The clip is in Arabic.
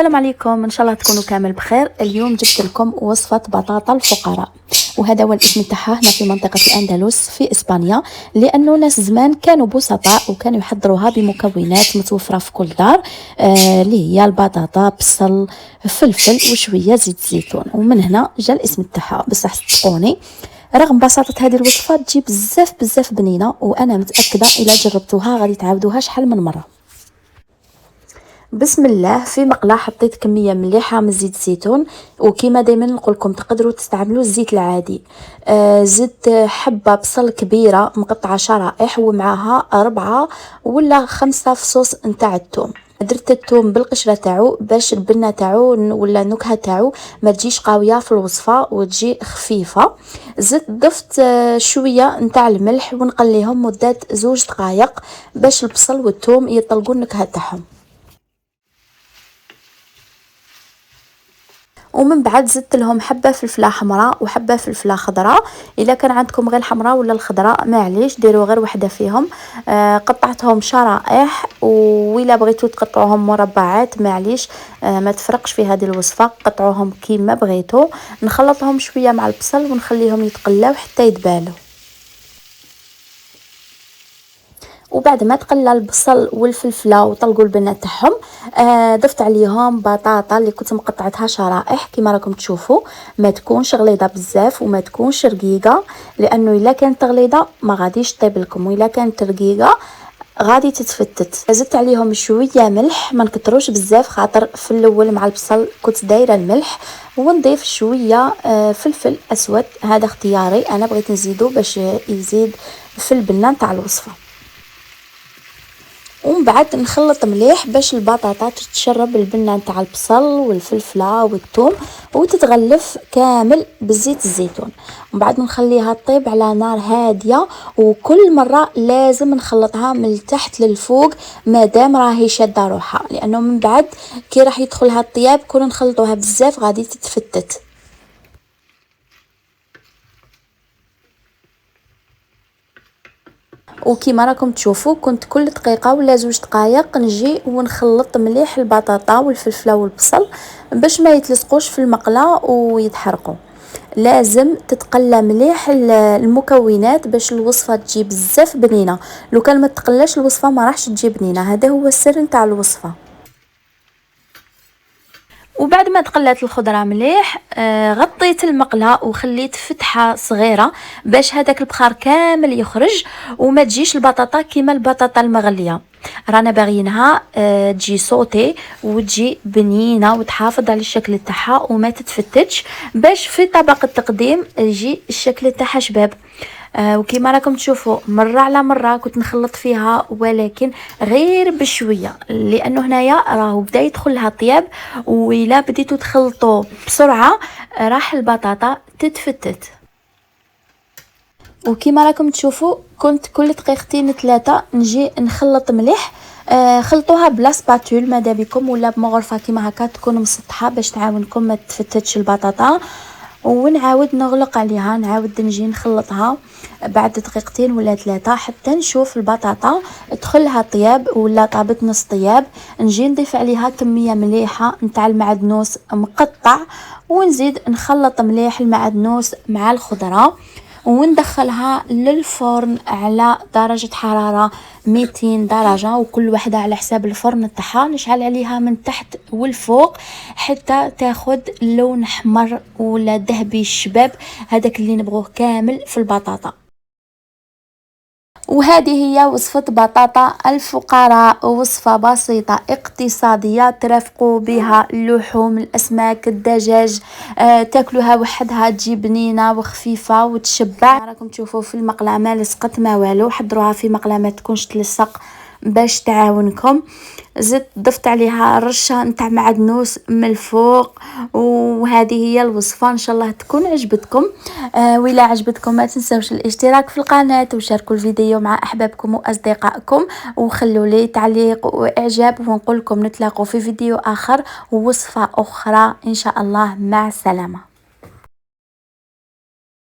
السلام عليكم، ان شاء الله تكونوا كامل بخير. اليوم جبت لكم وصفه بطاطا الفقراء، وهذا هو الاسم تاعها هنا في منطقه الاندلس في اسبانيا، لانه ناس زمان كانوا بسطاء وكانوا يحضروها بمكونات متوفره في كل دار، اللي هي البطاطا، بصل، فلفل وشويه زيت زيتون، ومن هنا جا الاسم تاعها. بصح صدقوني رغم بساطه هذه الوصفه تجي بزاف بزاف بنينه، وانا متاكده الا جربتوها غادي تعاودوها شحال من مره. بسم الله. في مقله حطيت كميه مليحه من زيت الزيتون، وكما دائما نقول لكم تقدروا تستعملوا الزيت العادي. زدت حبه بصل كبيره مقطعه شرائح، ومعها 4 ولا 5 فصوص نتاع الثوم. درت الثوم بالقشره تاعو باش البنه تاعو ولا النكهه تاعو ما تجيش قاويه في الوصفه وتجي خفيفه. ضفت شويه نتاع الملح ونقليهم مده 2 دقائق باش البصل والثوم يطلقوا النكهه تاعهم. ومن بعد زدت لهم حبه فلفله حمراء وحبه فلفله خضراء. الا كان عندكم غير الحمراء ولا الخضراء معليش ديروا غير وحده فيهم. قطعتهم شرائح، وإلا بغيتوا تقطعوهم مربعات معليش، ما تفرقش في هذه الوصفه، قطعوهم كيما بغيتوا. نخلطهم شويه مع البصل ونخليهم يتقلاو حتى يتبالوا. وبعد ما تقلى البصل والفلفله وطلقوا البنه تاعهم، ضفت عليهم بطاطا اللي كنت مقطعتها شرائح كما راكم تشوفوا. ما تكونش غليظه بزاف وما تكونش رقيقه، لانه الا كانت غليظه ما غاديش طيب لكم، والا كانت رقيقه غادي تتفتت. زدت عليهم شويه ملح، ما نكتروش بزاف خاطر في الاول مع البصل كنت دايره الملح. ونضيف شويه فلفل اسود، هذا اختياري، انا بغيت نزيدو باش يزيد في البنه نتاع الوصفه. ومن بعد نخلط مليح باش البطاطا تتشرب البنه نتاع البصل والفلفله والثوم وتتغلف كامل بزيت الزيتون. ومن بعد نخليها طيب على نار هاديه، وكل مره لازم نخلطها من التحت للفوق مادام راهي شاده روحها، لانه من بعد كي راح يدخلها الطياب كون نخلطوها بزاف غادي تتفتت. وكما راكم تشوفوا كنت كل دقيقه ولا 2 دقائق نجي ونخلط مليح البطاطا والفلفله والبصل باش ما يتلصقوش في المقله ويتحرقوا. لازم تتقلى مليح المكونات باش الوصفه تجي بزاف بنينه، لو كان ما تقلاش الوصفه ما راحش تجي بنينه، هذا هو السر نتاع الوصفه. وبعد ما تقلات الخضره مليح، غطيت المقله وخليت فتحه صغيره باش هذاك البخار كامل يخرج، وما تجيش البطاطا كيما البطاطا المغليه. رانا باغيينها تجي صوتي وتجي بنينه وتحافظ على الشكل تاعها وما تتفتتش، باش في طبق التقديم يجي الشكل تاعها شباب. وكما راكم تشوفوا مره على مره كنت نخلط فيها، ولكن غير بشويه، لانه هنايا راهو بدا يدخل لها طياب، وإلا بديتوا تخلطوا بسرعه راح البطاطا تتفتت. وكما راكم تشوفوا كنت كل دقيقتين 3 نجي نخلط مليح. خلطوها بلا سباتول ماذا بكم، ولا بمغرفه كيما هكا تكون مسطحه باش تعاونكم ما تفتتش البطاطا. ونعاود نغلق عليها، نعاود نجي نخلطها بعد دقيقتين ولا 3 حتى نشوف البطاطا دخلها طياب ولا طابت نص طياب. نجي نضيف عليها كميه مليحه نتاع المعدنوس مقطع، ونزيد نخلط مليح المعدنوس مع الخضره، وندخلها للفرن على درجة حرارة 200 درجة، وكل واحدة على حساب الفرن تاعها. نشعل عليها من تحت والفوق حتى تاخد لون احمر ولا ذهبي الشباب، هذاك اللي نبغوه كامل في البطاطا. وهذه هي وصفة بطاطا الفقراء، وصفة بسيطة اقتصادية ترافقوا بها اللحوم، الأسماك، الدجاج. تاكلوها وحدها تجي بنينة وخفيفة وتشبع. راكم تشوفوا في المقلة ما لصقت ما والو، حضروها في مقلة ما تكونش تلصق باش تعاونكم. ضفت عليها رشه نتاع معدنوس من الفوق، وهذه هي الوصفه. ان شاء الله تكون عجبتكم. وإلا عجبتكم ما تنسوش الاشتراك في القناه وشاركوا الفيديو مع احبابكم واصدقائكم، وخلوا لي تعليق واعجاب، ونقول لكم نتلاقوا في فيديو اخر ووصفه اخرى ان شاء الله. مع السلامه.